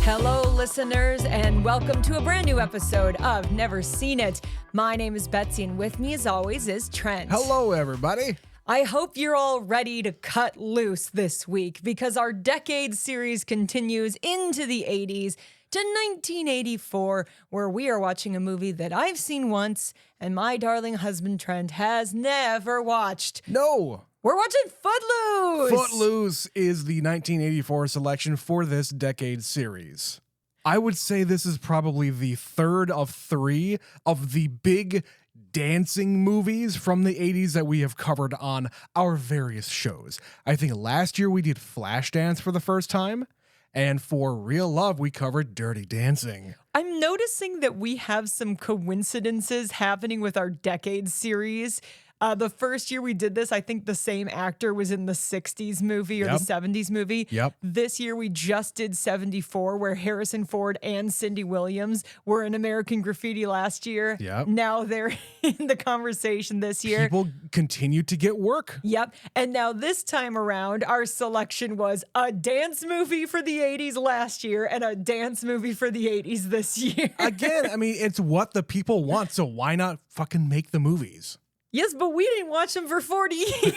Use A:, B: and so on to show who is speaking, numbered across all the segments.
A: Hello, listeners, and welcome to a brand new episode of Never Seen It. My name is Betsy, and with me, as always, is Trent.
B: Hello, everybody.
A: I hope you're all ready to cut loose this week because our decade series continues into the 80s to 1984, where we are watching a movie that I've seen once and my darling husband Trent has never watched.
B: No.
A: We're watching Footloose!
B: Footloose is the 1984 selection for this decade series. I would say this is probably the third of three of the big dancing movies from the 80s that we have covered on our various shows. I think last year we did Flashdance for the first time, and for Real Love we covered Dirty Dancing.
A: I'm noticing that we have some coincidences happening with our decade series. The first year we did this, I think the same actor was in the 60s movie or the 70s movie.
B: Yep.
A: This year we just did 74, where Harrison Ford and Cindy Williams were in American Graffiti last year.
B: Yep.
A: Now they're in the conversation this year.
B: People continue to get work.
A: Yep. And now this time around, our selection was a dance movie for the 80s last year and a dance movie for the 80s this year.
B: Again, I mean, it's what the people want, so why not fucking make the movies?
A: Yes, but we didn't watch them for 40 years.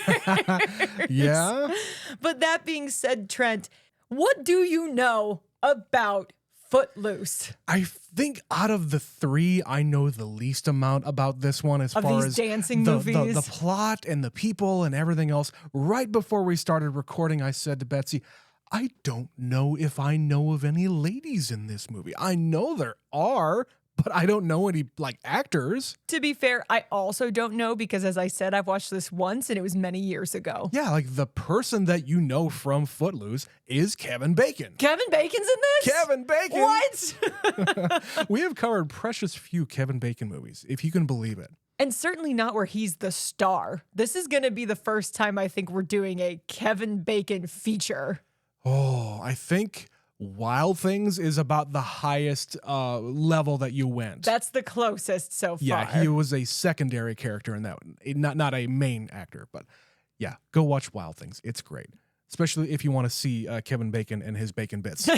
B: Yeah?
A: But that being said, Trent, what do you know about Footloose?
B: I think out of the three, I know the least amount about this one as far as
A: dancing
B: the
A: movies.
B: The plot and the people and everything else. Right before we started recording, I said to Betsy, I don't know if I know of any ladies in this movie. I know there are, but I don't know any, actors.
A: To be fair, I also don't know because, as I said, I've watched this once and it was many years ago.
B: Yeah, the person that you know from Footloose is Kevin Bacon.
A: Kevin Bacon's in this?
B: Kevin Bacon!
A: What?
B: We have covered precious few Kevin Bacon movies, if you can believe it.
A: And certainly not where he's the star. This is going to be the first time I think we're doing a Kevin Bacon feature.
B: Oh, I think Wild Things is about the highest level that you went.
A: That's the closest so far.
B: Yeah, he was a secondary character in that one. Not a main actor, but yeah, go watch Wild Things. It's great, especially if you want to see Kevin Bacon and his bacon bits.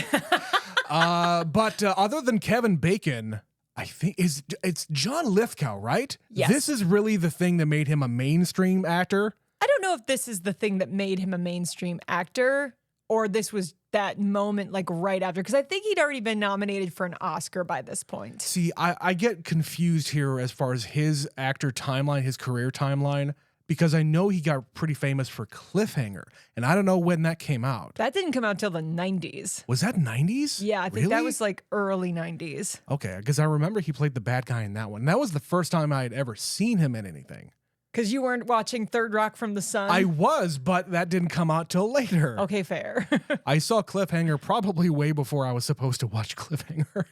B: But other than Kevin Bacon, I think it's John Lithgow, right?
A: Yes.
B: This is really the thing that made him a mainstream actor.
A: I don't know if this is the thing that made him a mainstream actor or this was that moment right after, because I think he'd already been nominated for an Oscar by this point.
B: See, I get confused here as far as his actor timeline, his career timeline, because I know he got pretty famous for Cliffhanger, and I don't know when that came out.
A: That didn't come out till the 90s.
B: Was that 90s?
A: Yeah, I think that
B: Really?
A: was early 90s.
B: Okay, because I remember he played the bad guy in that one. That was the first time I had ever seen him in anything.
A: Because you weren't watching Third Rock from the Sun?
B: I was, but that didn't come out till later.
A: Okay, fair.
B: I saw Cliffhanger probably way before I was supposed to watch Cliffhanger.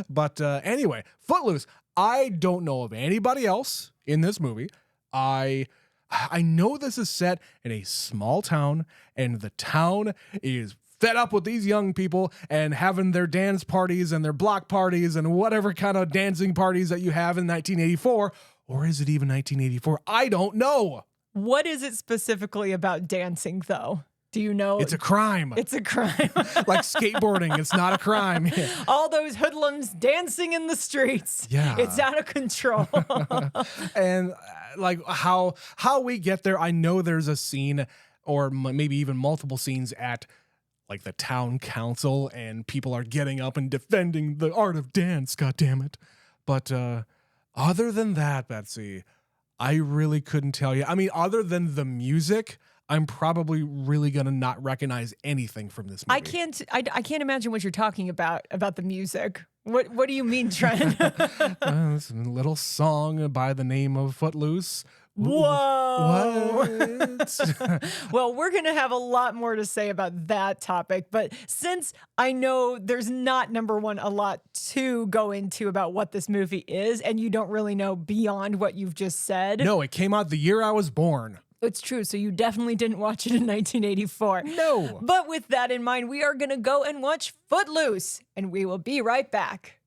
B: But anyway, Footloose. I don't know of anybody else in this movie. I know this is set in a small town, and the town is fed up with these young people and having their dance parties and their block parties and whatever kind of dancing parties that you have in 1984. Or is it even 1984? I don't know.
A: What is it specifically about dancing, though? Do you know?
B: It's a crime.
A: It's a crime.
B: Like skateboarding, it's not a crime.
A: All those hoodlums dancing in the streets.
B: Yeah.
A: It's out of control.
B: And how we get there, I know there's a scene or maybe even multiple scenes at the town council, and people are getting up and defending the art of dance, God damn it. But other than that, Betsy, I really couldn't tell you. I mean, other than the music, I'm probably really gonna not recognize anything from this movie.
A: I can't imagine what you're talking about the music. What do you mean, Trent?
B: It's a little song by the name of Footloose.
A: Whoa.
B: What?
A: Well, we're going to have a lot more to say about that topic. But since I know there's not, number one, a lot to go into about what this movie is, and you don't really know beyond what you've just said.
B: No, it came out the year I was born.
A: It's true. So you definitely didn't watch it in 1984.
B: No.
A: But with that in mind, we are going to go and watch Footloose, and we will be right back.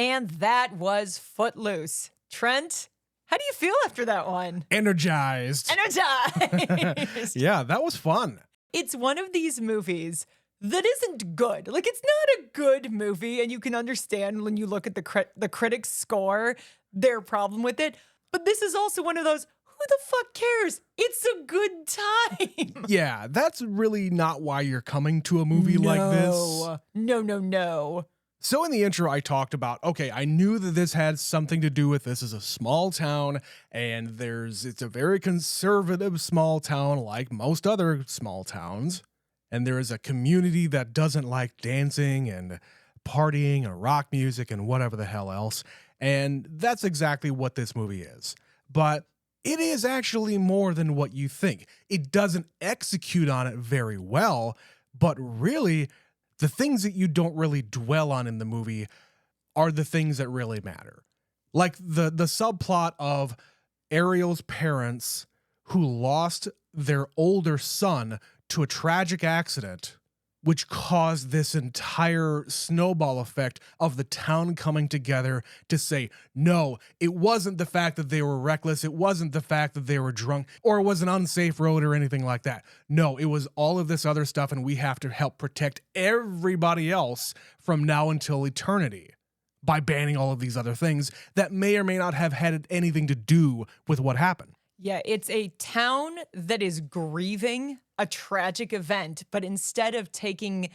A: And that was Footloose. Trent, how do you feel after that one?
B: Energized.
A: Energized.
B: Yeah, that was fun.
A: It's one of these movies that isn't good. Like, it's not a good movie, and you can understand when you look at the critics' score, their problem with it. But this is also one of those, who the fuck cares? It's a good time.
B: Yeah, that's really not why you're coming to a movie like this.
A: No.
B: So in the intro, I talked about, okay, I knew that this had something to do with this is a small town, and it's a very conservative small town like most other small towns. And there is a community that doesn't like dancing and partying and rock music and whatever the hell else. And that's exactly what this movie is. But it is actually more than what you think. It doesn't execute on it very well, but really, the things that you don't really dwell on in the movie are the things that really matter. Like the subplot of Ariel's parents who lost their older son to a tragic accident, which caused this entire snowball effect of the town coming together to say, no, it wasn't the fact that they were reckless. It wasn't the fact that they were drunk or it was an unsafe road or anything like that. No, it was all of this other stuff, and we have to help protect everybody else from now until eternity by banning all of these other things that may or may not have had anything to do with what happened.
A: Yeah, it's a town that is grieving a tragic event, but instead of taking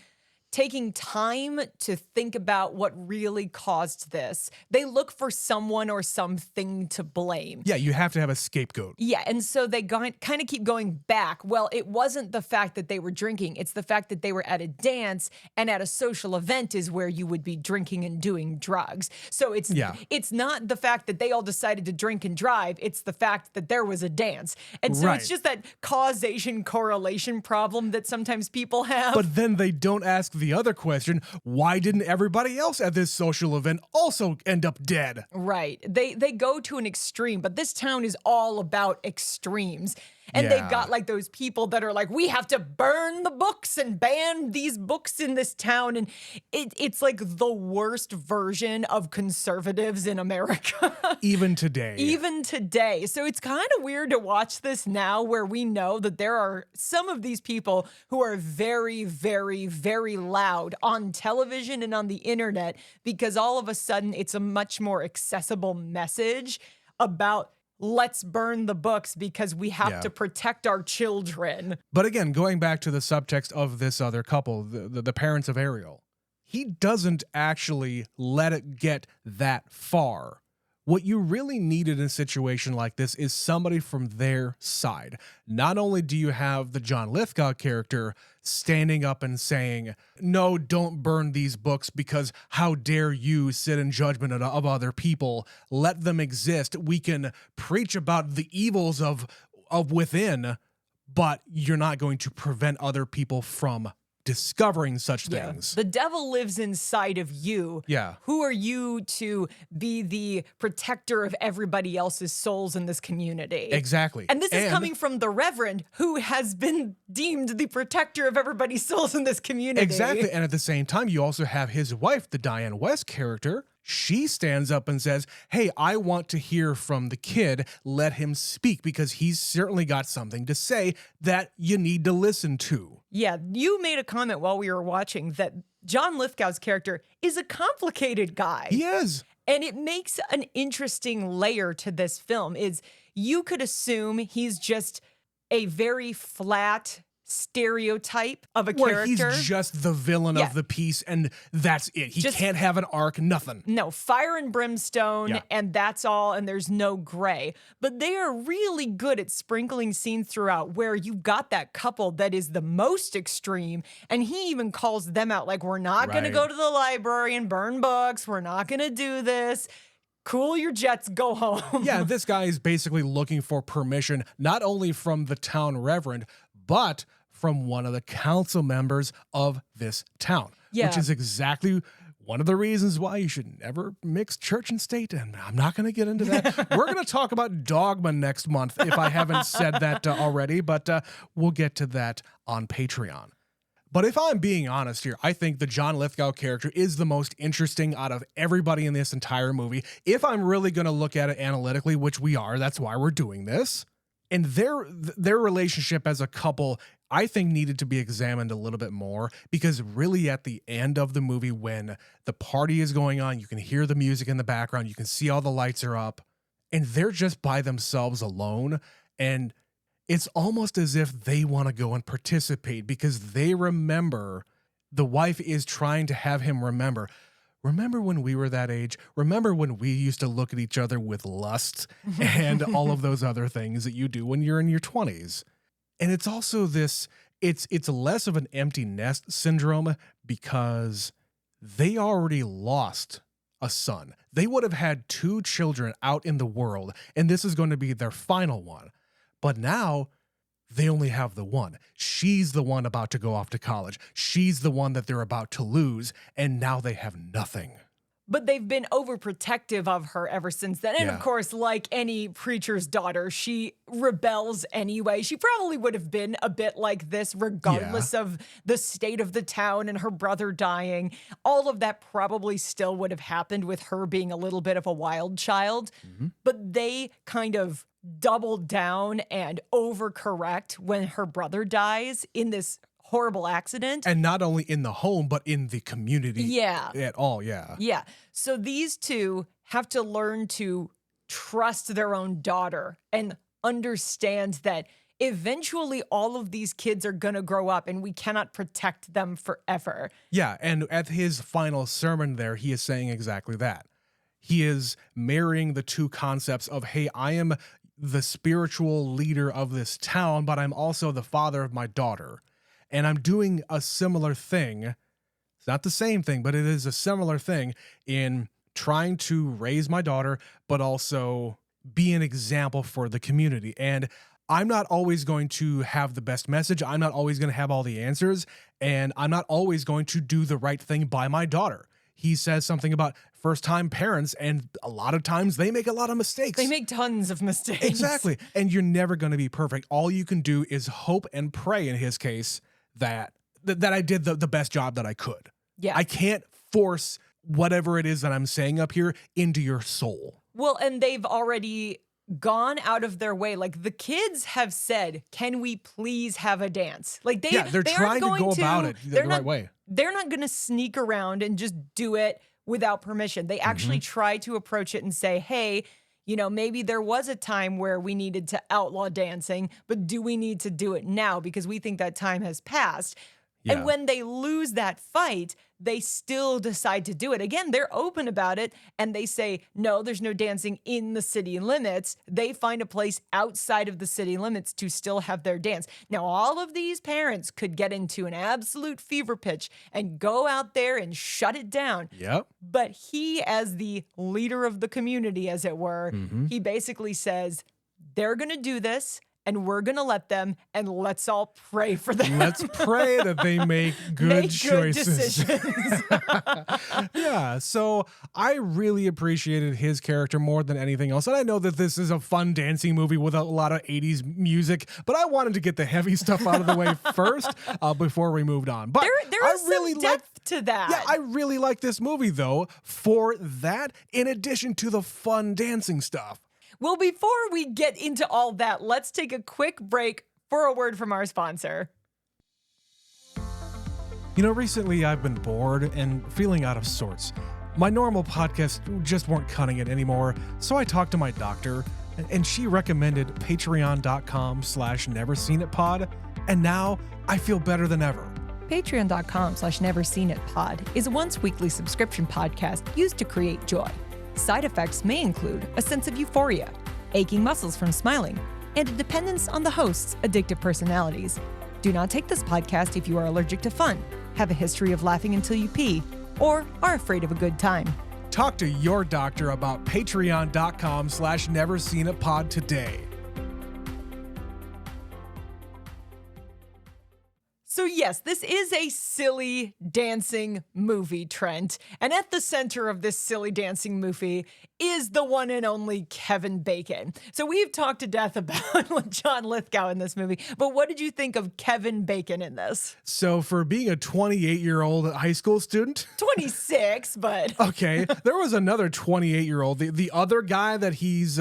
A: time to think about what really caused this, they look for someone or something to blame.
B: Yeah, you have to have a scapegoat.
A: Yeah, and so they kind of keep going back. Well, it wasn't the fact that they were drinking. It's the fact that they were at a dance, and at a social event is where you would be drinking and doing drugs. So it's not the fact that they all decided to drink and drive. It's the fact that there was a dance. And so it's just that causation correlation problem that sometimes people have.
B: But then they don't ask the other question, why didn't everybody else at this social event also end up dead?
A: Right. They go to an extreme, but this town is all about extremes. And they've got like those people that are like, we have to burn the books and ban these books in this town. And it's like the worst version of conservatives in America.
B: Even today.
A: Even today. So it's kind of weird to watch this now where we know that there are some of these people who are very, very, very loud on television and on the internet because all of a sudden it's a much more accessible message about let's burn the books because we have to protect our children.
B: But again, going back to the subtext of this other couple, the parents of Ariel, he doesn't actually let it get that far. What you really need in a situation like this is somebody from their side. Not only do you have the John Lithgow character standing up and saying, no, don't burn these books because how dare you sit in judgment of other people. Let them exist. We can preach about the evils of within, but you're not going to prevent other people from discovering such things.
A: The devil lives inside of you.
B: Yeah.
A: Who are you to be the protector of everybody else's souls in this community?
B: Exactly.
A: And this is coming from the Reverend, who has been deemed the protector of everybody's souls in this community.
B: Exactly. And at the same time, you also have his wife, the Diane West character. She stands up and says, hey, I want to hear from the kid. Let him speak because he's certainly got something to say that you need to listen to.
A: Yeah, you made a comment while we were watching that John Lithgow's character is a complicated guy.
B: He is.
A: And it makes an interesting layer to this film is you could assume he's just a very flat stereotype of a
B: Where
A: character.
B: He's just the villain of the piece and that's it. He can't have an arc, nothing.
A: No, fire and brimstone and that's all, and there's no gray. But they are really good at sprinkling scenes throughout where you've got that couple that is the most extreme, and he even calls them out like, we're not going to go to the library and burn books. We're not going to do this. Cool your jets, go home.
B: Yeah, this guy is basically looking for permission, not only from the town reverend, but from one of the council members of this town, which is exactly one of the reasons why you should never mix church and state. And I'm not going to get into that. We're going to talk about dogma next month, if I haven't said that already, but we'll get to that on Patreon. But if I'm being honest here, I think the John Lithgow character is the most interesting out of everybody in this entire movie. If I'm really going to look at it analytically, which we are, that's why we're doing this. And their relationship as a couple, I think, needed to be examined a little bit more, because really at the end of the movie, when the party is going on, you can hear the music in the background, you can see all the lights are up, and they're just by themselves alone. And it's almost as if they want to go and participate, because they remember, the wife is trying to have him remember when we were that age? Remember when we used to look at each other with lust and all of those other things that you do when you're in your 20s? And it's also this, it's less of an empty nest syndrome, because they already lost a son. They would have had 2 children out in the world, and this is going to be their final one. But now they only have the one. She's the one about to go off to college. She's the one that they're about to lose, and now they have nothing.
A: But they've been overprotective of her ever since then. And of course, like any preacher's daughter, she rebels anyway. She probably would have been a bit like this regardless of the state of the town and her brother dying. All of that probably still would have happened with her being a little bit of a wild child. But they kind of double down and overcorrect when her brother dies in this horrible accident.
B: And not only in the home, but in the community at all.
A: Yeah. So these two have to learn to trust their own daughter and understand that eventually all of these kids are going to grow up and we cannot protect them forever.
B: Yeah. And at his final sermon there, he is saying exactly that. He is marrying the two concepts of, hey, I am the spiritual leader of this town, but I'm also the father of my daughter. And I'm doing a similar thing. It's not the same thing, but it is a similar thing in trying to raise my daughter, but also be an example for the community. And I'm not always going to have the best message. I'm not always going to have all the answers. And I'm not always going to do the right thing by my daughter. He says something about first-time parents, and a lot of times they make a lot of mistakes.
A: They make tons of mistakes.
B: Exactly. And you're never going to be perfect. All you can do is hope and pray, in his case, that I did the best job that I could.
A: Yeah.
B: I can't force whatever it is that I'm saying up here into your soul.
A: Well, and they've already gone out of their way. Like, the kids have said, can we please have a dance? Like,
B: they're trying to go about it the right way.
A: They're not going to sneak around and just do it without permission. They actually try to approach it and say, hey, you know, maybe there was a time where we needed to outlaw dancing, but do we need to do it now? Because we think that time has passed. Yeah. And when they lose that fight, they still decide to do it. Again, they're open about it, and they say, no, there's no dancing in the city limits. They find a place outside of the city limits to still have their dance. Now, all of these parents could get into an absolute fever pitch and go out there and shut it down.
B: Yep.
A: But he, as the leader of the community, as it were, he basically says, they're going to do this, and we're going to let them, and let's all pray for them.
B: Let's pray that they make good choices.
A: Good decisions.
B: Yeah, so I really appreciated his character more than anything else. And I know that this is a fun dancing movie with a lot of 80s music, but I wanted to get the heavy stuff out of the way first before we moved on. But
A: there is really some depth to that.
B: Yeah, I really like this movie, though, for that, in addition to the fun dancing stuff.
A: Well, before we get into all that, let's take a quick break for a word from our sponsor.
B: You know, recently I've been bored and feeling out of sorts. My normal podcasts just weren't cutting it anymore, so I talked to my doctor, and she recommended patreon.com/neverseenitpod, and now I feel better than ever.
A: Patreon.com/neverseenitpod is a once-weekly subscription podcast used to create joy. Side effects may include a sense of euphoria, aching muscles from smiling, and a dependence on the host's addictive personalities. Do not take this podcast if you are allergic to fun, have a history of laughing until you pee, or are afraid of a good time.
B: Talk to your doctor about patreon.com/neverseenitpod today.
A: So yes, this is a silly dancing movie, Trent. And at the center of this silly dancing movie is the one and only Kevin Bacon. So we've talked to death about John Lithgow in this movie, but what did you think of Kevin Bacon in this?
B: So for being a 28-year-old high school student,
A: 26, but
B: okay, there was another 28-year-old, the other guy that he's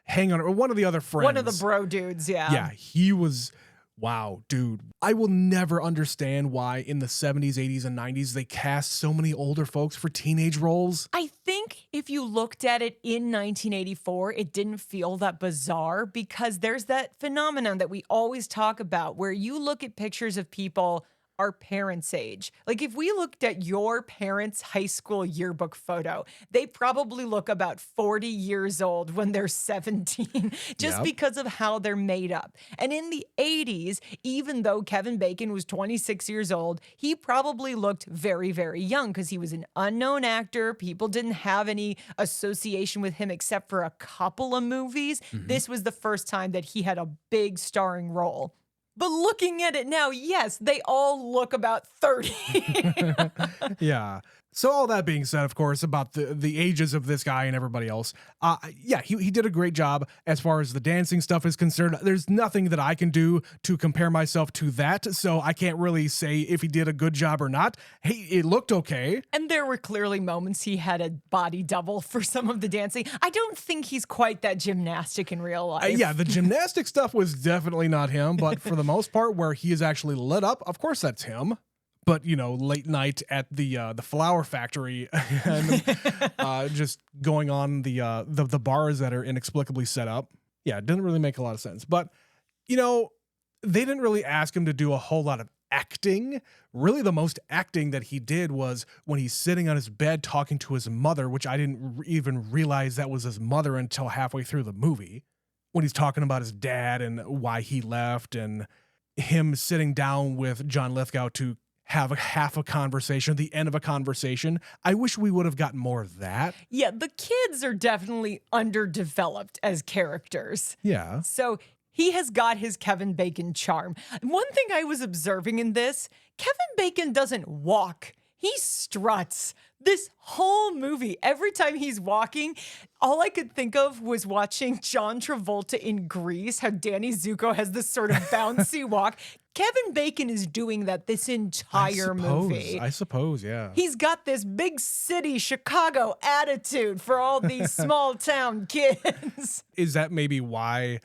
B: hanging on, or one of the other friends.
A: One of the bro dudes, yeah.
B: Yeah, he was. Wow, dude. I will never understand why in the 70s, 80s, and 90s they cast so many older folks for teenage roles.
A: I think if you looked at it in 1984, it didn't feel that bizarre because there's that phenomenon that we always talk about where you look at pictures of people our parents' age. Like if we looked at your parents' high school yearbook photo, they probably look about 40 years old when they're 17, just
B: Yep.
A: because of how they're made up. And in the 80s, even though Kevin Bacon was 26 years old, he probably looked very, very young because he was an unknown actor. People didn't have any association with him except for a couple of movies. This was the first time that he had a big starring role. But looking at it now, yes, they all look about 30.
B: Yeah. So all that being said, of course, about the ages of this guy and everybody else, yeah, he did a great job as far as the dancing stuff is concerned. There's nothing that I can do to compare myself to that, so I can't really say if he did a good job or not. Hey, it looked okay.
A: And there were clearly moments he had a body double for some of the dancing. I don't think he's quite that gymnastic in real life.
B: Yeah, the gymnastic stuff was definitely not him, but for the most part, where he is actually lit up, of course that's him. But, you know, late night at the flower factory and just going on the bars that are inexplicably set up. Yeah, it didn't really make a lot of sense. But, you know, they didn't really ask him to do a whole lot of acting. Really, the most acting that he did was when he's sitting on his bed talking to his mother, which I didn't even realize that was his mother until halfway through the movie. When he's talking about his dad and why he left and him sitting down with John Lithgow to have half a conversation, the end of a conversation. I wish we would have gotten more of that.
A: Yeah, the kids are definitely underdeveloped as characters.
B: Yeah.
A: So he has got his Kevin Bacon charm. One thing I was observing in this, Kevin Bacon doesn't walk. He struts. This whole movie, every time he's walking, all I could think of was watching John Travolta in Grease, how Danny Zuko has this sort of bouncy walk. Kevin Bacon is doing that this entire movie.
B: I suppose, yeah.
A: He's got this big city Chicago attitude for all these small town kids.
B: Is that maybe why?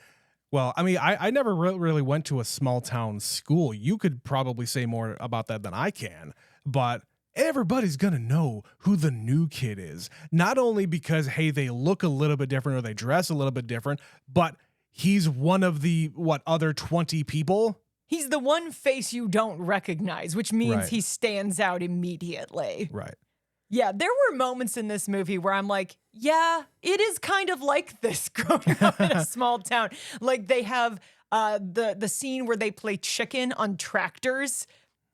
B: Well, I mean, I never really went to a small town school. You could probably say more about that than I can, but everybody's going to know who the new kid is. Not only because, hey, they look a little bit different or they dress a little bit different, but he's one of the, other 20 people?
A: He's the one face you don't recognize, which means
B: Right.
A: he stands out immediately.
B: Right.
A: Yeah, there were moments in this movie where I'm like, yeah, it is kind of like this growing up in a small town. Like they have the scene where they play chicken on tractors.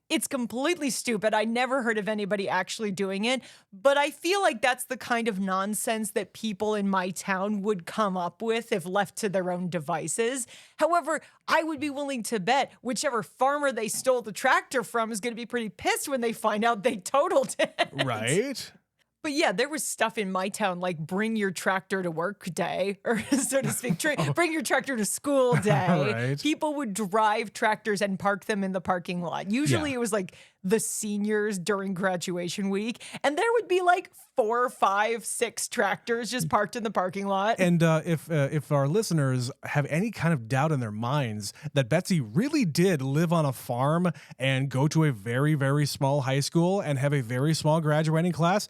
A: It's completely stupid. I never heard of anybody actually doing it, but I feel like that's the kind of nonsense that people in my town would come up with if left to their own devices. However, I would be willing to bet whichever farmer they stole the tractor from is going to be pretty pissed when they find out they totaled it.
B: Right.
A: But yeah, there was stuff in my town like bring your tractor to work day, or so to speak, bring your tractor to school day.
B: Right.
A: People would drive tractors and park them in the parking lot. Usually it was like the seniors during graduation week, and there would be like 4, 5, 6 tractors just parked in the parking lot.
B: And if our listeners have any kind of doubt in their minds that Betsy really did live on a farm and go to a very, very small high school and have a very small graduating class,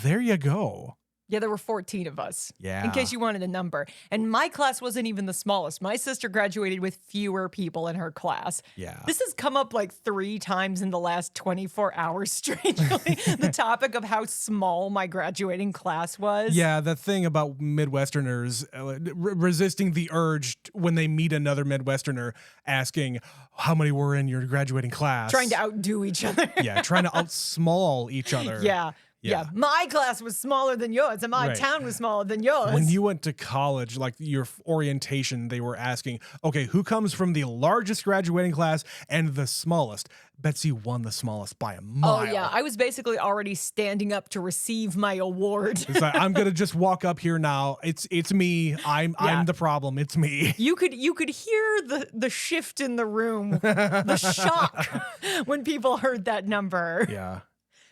B: there you go.
A: Yeah, there were 14 of us.
B: Yeah.
A: In case you wanted a number. And my class wasn't even the smallest. My sister graduated with fewer people in her class.
B: Yeah.
A: This has come up like 3 times in the last 24 hours, strangely. The topic of how small my graduating class was.
B: Yeah, the thing about Midwesterners resisting the urge when they meet another Midwesterner asking how many were in your graduating class.
A: Trying to outdo each other.
B: Yeah, trying to outsmall each other.
A: Yeah. Yeah. My class was smaller than yours, and my town was smaller than yours.
B: When you went to college, like your orientation, they were asking, okay, who comes from the largest graduating class and the smallest? Betsy won the smallest by a mile.
A: Oh, yeah. I was basically already standing up to receive my award.
B: It's like, I'm gonna just walk up here now. It's me. I'm the problem. It's me.
A: You could hear the shift in the room, the shock when people heard that number.
B: Yeah.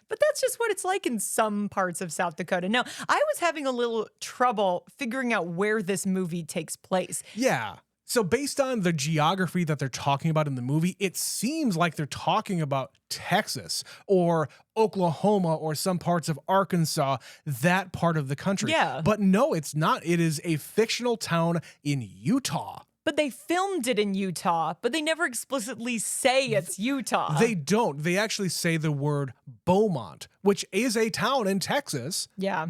A: But that's just what it's like in some parts of South Dakota. Now, I was having a little trouble figuring out where this movie takes place.
B: Yeah. So based on the geography that they're talking about in the movie, it seems like they're talking about Texas or Oklahoma or some parts of Arkansas, that part of the country.
A: Yeah.
B: But no, it's not. It is a fictional town in Utah.
A: But they filmed it in Utah, but they never explicitly say it's Utah.
B: They don't. They actually say the word Beaumont, which is a town in Texas.
A: Yeah.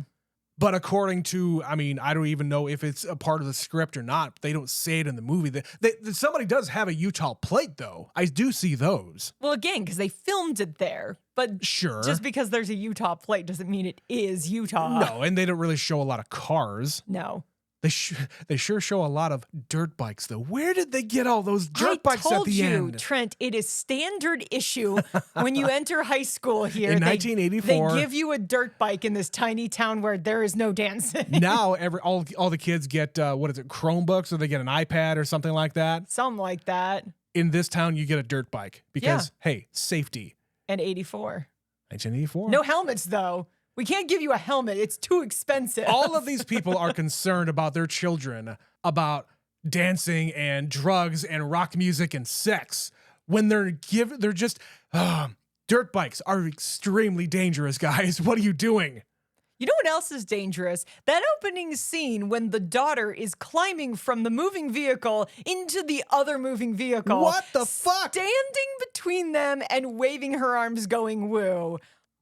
B: But according to, I mean, I don't even know if it's a part of the script or not. They don't say it in the movie. Somebody does have a Utah plate, though. I do see those.
A: Well, again, because they filmed it there. But
B: sure,
A: just because there's a Utah plate doesn't mean it is Utah.
B: No, and they don't really show a lot of cars.
A: No.
B: They sure show a lot of dirt bikes, though. Where did they get all those dirt bikes at the end?
A: I told you, Trent, it is standard issue when you enter high school here.
B: In 1984.
A: They give you a dirt bike in this tiny town where there is no dancing.
B: Now, all the kids get, Chromebooks, or they get an iPad or something like that.
A: Something like that.
B: In this town, you get a dirt bike because, hey, safety.
A: And 84.
B: 1984.
A: No helmets, though. We can't give you a helmet. It's too expensive.
B: All of these people are concerned about their children, about dancing and drugs and rock music and sex. When they're just, dirt bikes are extremely dangerous, guys. What are you doing?
A: You know what else is dangerous? That opening scene when the daughter is climbing from the moving vehicle into the other moving vehicle.
B: What the fuck?
A: Standing between them and waving her arms going woo.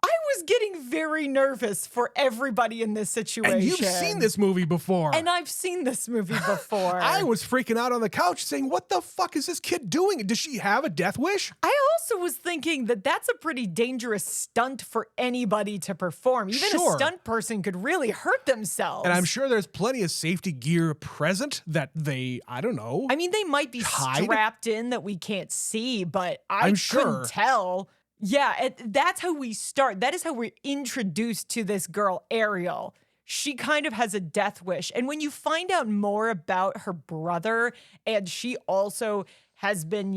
A: I was getting very nervous for everybody in this situation.
B: And you've seen this movie before.
A: And I've seen this movie before.
B: I was freaking out on the couch saying, what the fuck is this kid doing? Does she have a death wish?
A: I also was thinking that that's a pretty dangerous stunt for anybody to perform. Even a stunt person could really hurt themselves.
B: And I'm sure there's plenty of safety gear present that they, I don't know.
A: I mean, they might be strapped in that we can't see, but I couldn't tell. Yeah, that's how we start. That is how we're introduced to this girl, Ariel. She kind of has a death wish. And when you find out more about her brother, and she also has been,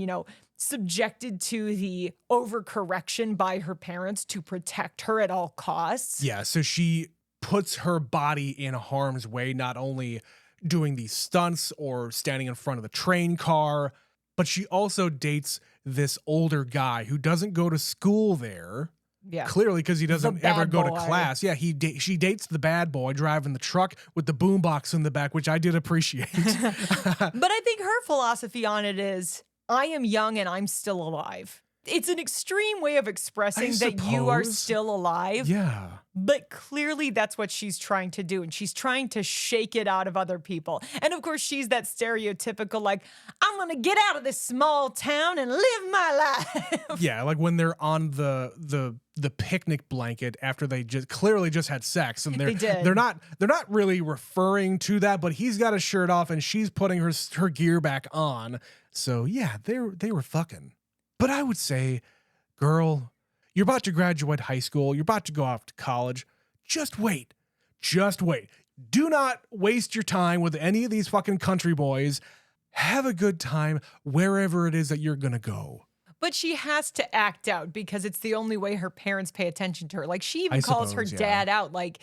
A: subjected to the overcorrection by her parents to protect her at all costs.
B: Yeah, so she puts her body in harm's way, not only doing these stunts or standing in front of the train car, but she also dates this older guy who doesn't go to school there.
A: Yeah.
B: Clearly, because he doesn't ever go to class. Yeah, she dates the bad boy driving the truck with the boombox in the back, which I did appreciate.
A: But I think her philosophy on it is, I am young and I'm still alive. It's an extreme way of expressing that you are still alive.
B: Yeah.
A: But clearly that's what she's trying to do. And she's trying to shake it out of other people. And of course, she's that stereotypical, like, I'm going to get out of this small town and live my life.
B: Yeah, like when they're on the picnic blanket after they clearly just had sex. And they're not really referring to that, but he's got his shirt off and she's putting her gear back on. So yeah, they were fucking. But I would say, girl, you're about to graduate high school. You're about to go off to college. Just wait. Just wait. Do not waste your time with any of these fucking country boys. Have a good time wherever it is that you're going to go.
A: But she has to act out because it's the only way her parents pay attention to her. Like, she even calls her dad out, like,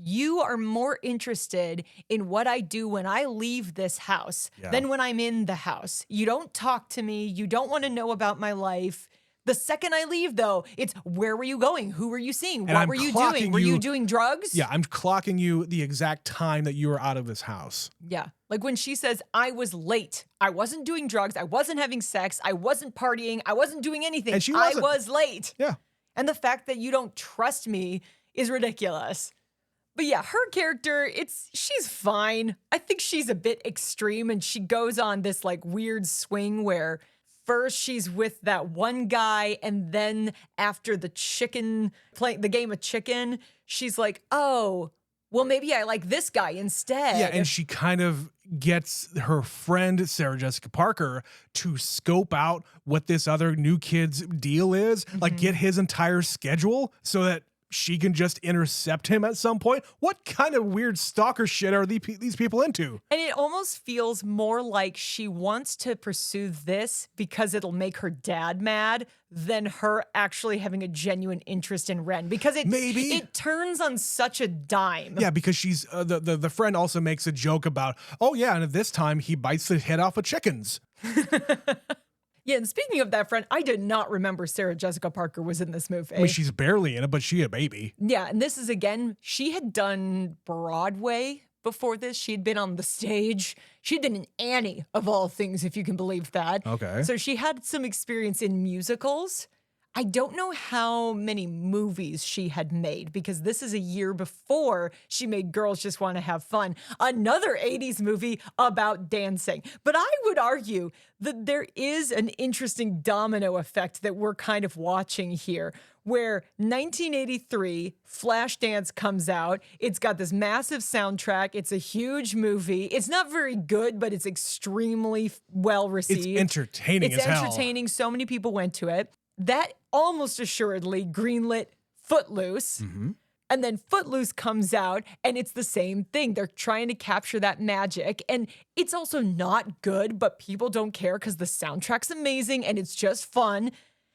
A: you are more interested in what I do when I leave this house than when I'm in the house. You don't talk to me. You don't want to know about my life. The second I leave, though, it's where were you going? Who were you seeing? What were you doing? Were you doing drugs?
B: Yeah, I'm clocking you the exact time that you were out of this house.
A: Yeah. Like when she says, I was late. I wasn't doing drugs. I wasn't having sex. I wasn't partying. I wasn't doing anything.
B: And she wasn't.
A: I was late.
B: Yeah.
A: And the fact that you don't trust me is ridiculous. But yeah, her character, she's fine. I think she's a bit extreme and she goes on this like weird swing where first she's with that one guy, and then after the game of chicken, she's like, oh, well, maybe I like this guy instead.
B: Yeah, and she kind of gets her friend, Sarah Jessica Parker, to scope out what this other new kid's deal is, like get his entire schedule so that she can just intercept him at some point. What kind of weird stalker shit are these people into?
A: And it almost feels more like she wants to pursue this because it'll make her dad mad than her actually having a genuine interest in Ren, because it turns on such a dime.
B: Yeah, because she's the friend also makes a joke about, oh yeah, and at this time he bites the head off of chickens.
A: Yeah, and speaking of that friend, I did not remember Sarah Jessica Parker was in this movie.
B: I mean, she's barely in it, but she a baby.
A: Yeah, and this is, again, she had done Broadway before this. She had been on the stage. She'd been in Annie, of all things, if you can believe that.
B: Okay.
A: So she had some experience in musicals. I don't know how many movies she had made, because this is a year before she made Girls Just Want to Have Fun, another 80s movie about dancing. But I would argue that there is an interesting domino effect that we're kind of watching here, where 1983, Flashdance comes out. It's got this massive soundtrack. It's a huge movie. It's not very good, but it's extremely well received.
B: It's entertaining as hell.
A: It's entertaining. So many people went to it. That almost assuredly greenlit Footloose. And then Footloose comes out, and it's the same thing. They're trying to capture that magic. And it's also not good, but people don't care because the soundtrack's amazing and it's just fun.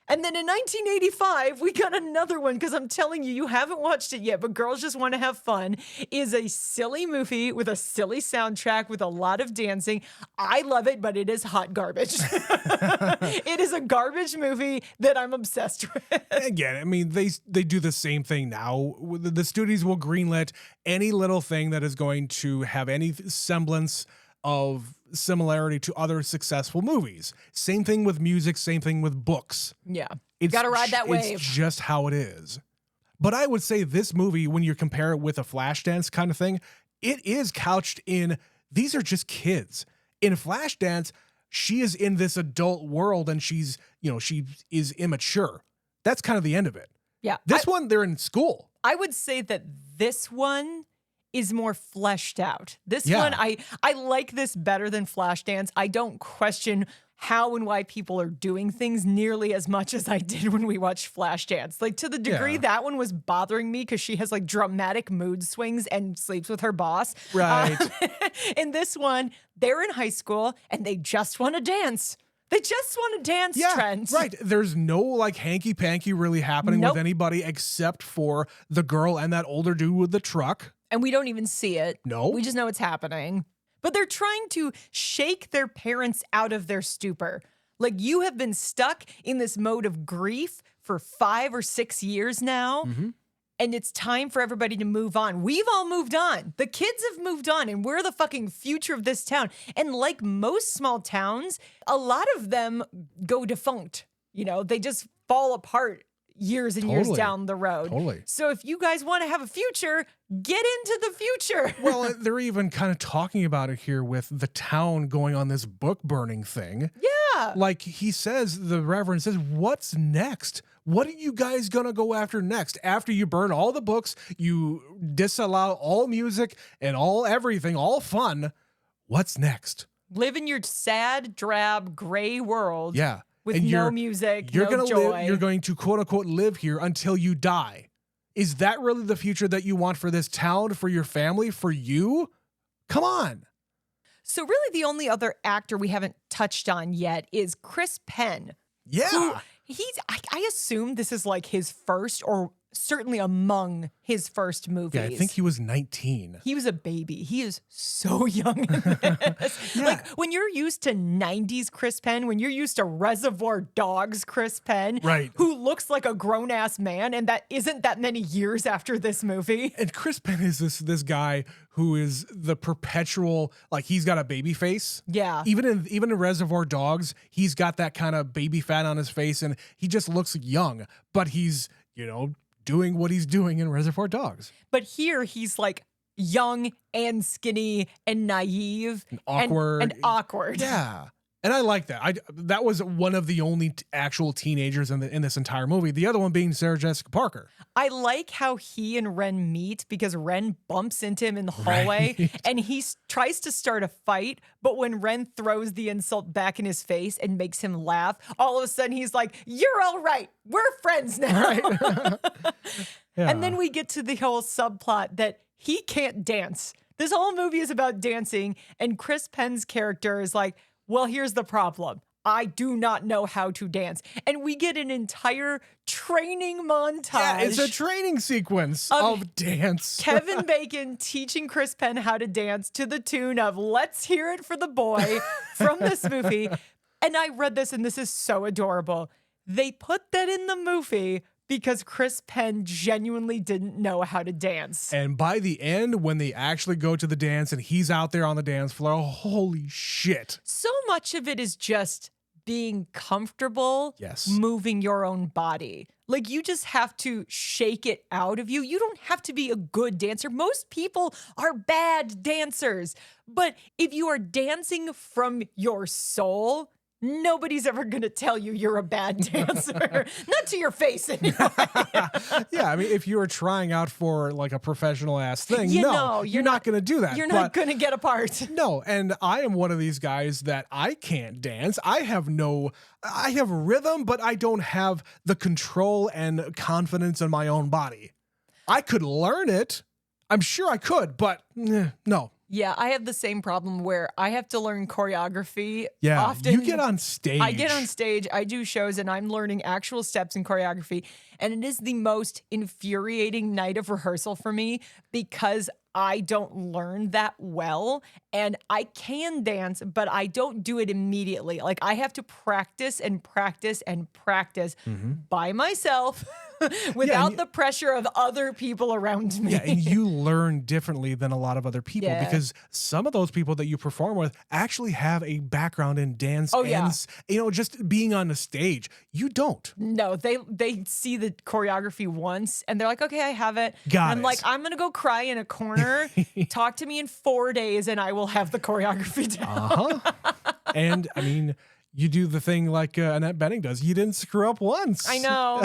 A: And then in 1985, we got another one, because I'm telling you, you haven't watched it yet, but Girls Just Want to Have Fun is a silly movie with a silly soundtrack with a lot of dancing. I love it, but it is hot garbage. It is a garbage movie that I'm obsessed with.
B: Again, I mean, they do the same thing now. The studios will greenlit any little thing that is going to have any semblance of similarity to other successful movies. Same thing with music, same thing with books.
A: Yeah. Gotta ride that wave.
B: It's just how it is. But I would say this movie, when you compare it with a Flashdance kind of thing, it is couched in, these are just kids. In Flashdance, she is in this adult world and she is immature. That's kind of the end of it.
A: Yeah.
B: This one, they're in school.
A: I would say that this one is more fleshed out. This one, I like this better than Flashdance. I don't question how and why people are doing things nearly as much as I did when we watched Flashdance. Like, to the degree that one was bothering me because she has like dramatic mood swings and sleeps with her boss.
B: Right.
A: In this one, they're in high school and they just want to dance. They just want to dance, Trent.
B: Right. There's no like hanky-panky really happening with anybody except for the girl and that older dude with the truck.
A: And we don't even see it.
B: No.
A: We just know it's happening. But they're trying to shake their parents out of their stupor. Like, you have been stuck in this mode of grief for 5 or 6 years now. And it's time for everybody to move on. We've all moved on. The kids have moved on, and we're the fucking future of this town. And like most small towns, a lot of them go defunct. You know, they just fall apart years and years down the road. So if you guys want to have a future, get into the future.
B: Well, they're even kind of talking about it here with the town going on this book burning thing.
A: Yeah.
B: Like he says, the Reverend says, what's next? What are you guys going to go after next? After you burn all the books, you disallow all music and all everything, all fun. What's next?
A: Live in your sad, drab, gray world.
B: Yeah.
A: With no music, no joy.
B: You're going to quote unquote live here until you die. Is that really the future that you want for this town, for your family, for you? Come on.
A: So really the only other actor we haven't touched on yet is Chris Penn.
B: Yeah.
A: I assume this is like his first, or certainly among his first movies.
B: Yeah, I think he was 19.
A: He was a baby. He is so young in this. Like, when you're used to 90s Chris Penn, when you're used to Reservoir Dogs Chris Penn,
B: right,
A: who looks like a grown-ass man, and that isn't that many years after this movie.
B: And Chris Penn is this guy who is the perpetual, like, he's got a baby face.
A: Yeah.
B: Even in Reservoir Dogs, he's got that kind of baby fat on his face, and he just looks young, but he's, doing what he's doing in Reservoir Dogs.
A: But here he's like young and skinny and naive
B: and awkward.
A: And awkward.
B: Yeah. And I like that. That was one of the only actual teenagers in this entire movie. The other one being Sarah Jessica Parker.
A: I like how he and Ren meet because Ren bumps into him in the hallway and he tries to start a fight. But when Ren throws the insult back in his face and makes him laugh, all of a sudden he's like, "You're all right. We're friends now."
B: Right. Yeah.
A: And then we get to the whole subplot that he can't dance. This whole movie is about dancing. And Chris Penn's character is like, well, here's the problem. I do not know how to dance. And we get an entire training montage.
B: Yeah, it's a training sequence of dance.
A: Kevin Bacon teaching Chris Penn how to dance to the tune of "Let's Hear It for the Boy" from this movie. And I read this, and this is so adorable. They put that in the movie because Chris Penn genuinely didn't know how to dance.
B: And by the end, when they actually go to the dance and he's out there on the dance floor, holy shit.
A: So much of it is just being comfortable moving your own body. Like, you just have to shake it out of you. You don't have to be a good dancer. Most people are bad dancers. But if you are dancing from your soul, nobody's ever going to tell you you're a bad dancer. Not to your face, anyway.
B: Yeah, I mean, if you were trying out for like a professional ass thing,
A: you're
B: not going to do that.
A: You're not going to get a part.
B: No, and I am one of these guys that I can't dance. I have rhythm, but I don't have the control and confidence in my own body. I could learn it. I'm sure I could, but no.
A: Yeah, I have the same problem where I have to learn choreography.
B: Yeah,
A: often.
B: you get on stage.
A: I get on stage, I do shows, and I'm learning actual steps in choreography. And it is the most infuriating night of rehearsal for me because I don't learn that well. And I can dance, but I don't do it immediately. Like, I have to practice and practice and practice by myself. Without the pressure of other people around me.
B: Yeah, and you learn differently than a lot of other people because some of those people that you perform with actually have a background in dance and just being on the stage. You don't.
A: No, they see the choreography once and they're like, "Okay, I have it."
B: I'm
A: like, "I'm going to go cry in a corner. Talk to me in 4 days and I will have the choreography down."
B: And I mean, you do the thing like Annette Bening does. You didn't screw up once.
A: I know.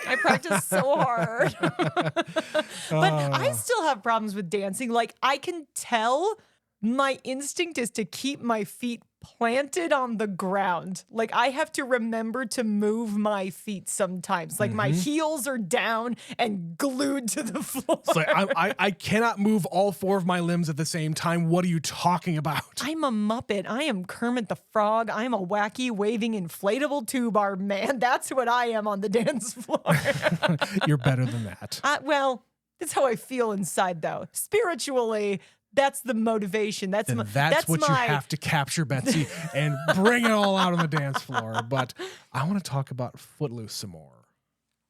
A: I practice so hard. But I still have problems with dancing. Like, I can tell my instinct is to keep my feet planted on the ground. Like, I have to remember to move my feet sometimes. Like, my heels are down and glued to the floor.
B: It's like, I cannot move all four of my limbs at the same time. What are you talking about?
A: I'm a Muppet. I am Kermit the Frog. I'm a wacky, waving, inflatable tuba man. That's what I am on the dance floor.
B: You're better than that.
A: Well, that's how I feel inside, though. Spiritually, that's the motivation. That's
B: what you have to capture, Betsy, and bring it all out on the dance floor. But I want to talk about Footloose some more.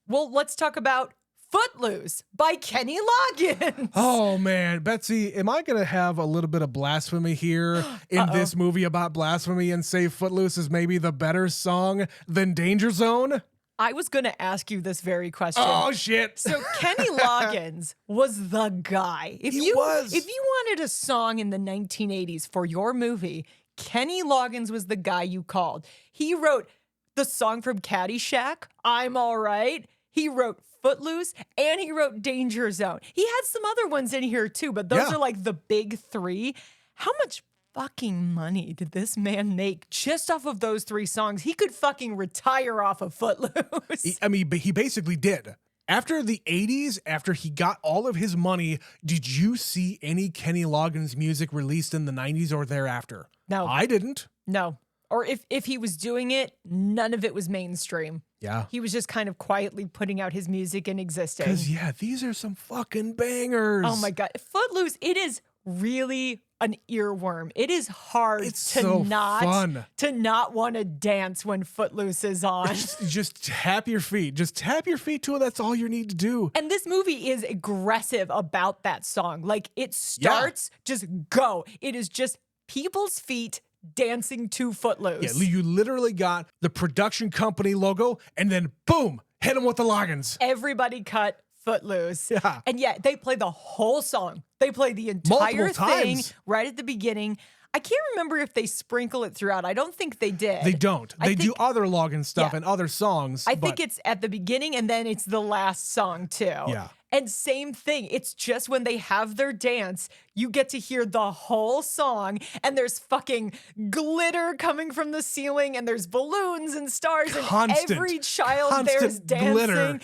A: Well, let's talk about Footloose by Kenny Loggins.
B: Oh, man. Betsy, am I going to have a little bit of blasphemy here in this movie about blasphemy and say Footloose is maybe the better song than Danger Zone?
A: I was going to ask you this very question.
B: Oh, shit.
A: So Kenny Loggins was the guy. If you wanted a song in the 1980s for your movie, Kenny Loggins was the guy you called. He wrote the song from Caddyshack, "I'm All Right." He wrote Footloose, and he wrote Danger Zone. He had some other ones in here too, but those are like the big three. How much fucking money did this man make just off of those three songs? He could fucking retire off of Footloose.
B: He basically did. After the 80s, after he got all of his money, did you see any Kenny Loggins music released in the 90s or thereafter?
A: No.
B: I didn't.
A: No. Or if he was doing it, none of it was mainstream.
B: Yeah.
A: He was just kind of quietly putting out his music and existing.
B: Because, these are some fucking bangers.
A: Oh, my God. Footloose, it is really an earworm. It is hard to not want to dance when Footloose is on.
B: Just tap your feet. Just tap your feet to it. That's all you need to do.
A: And this movie is aggressive about that song. Like, it starts, just go. It is just people's feet dancing to Footloose.
B: Yeah, you literally got the production company logo and then boom, hit them with the Loggins.
A: Everybody cut Footloose.
B: Yeah.
A: And they play the whole song. They play the entire thing right at the beginning. I can't remember if they sprinkle it throughout. I don't think they did.
B: They don't. They do
A: think-
B: other login stuff
A: Yeah.
B: and other songs.
A: I
B: but
A: think it's at the beginning and then it's the last song too.
B: Yeah.
A: And same thing. It's just when they have their dance, you get to hear the whole song and there's fucking glitter coming from the ceiling and there's balloons and stars and every child there is dancing.
B: Glitter.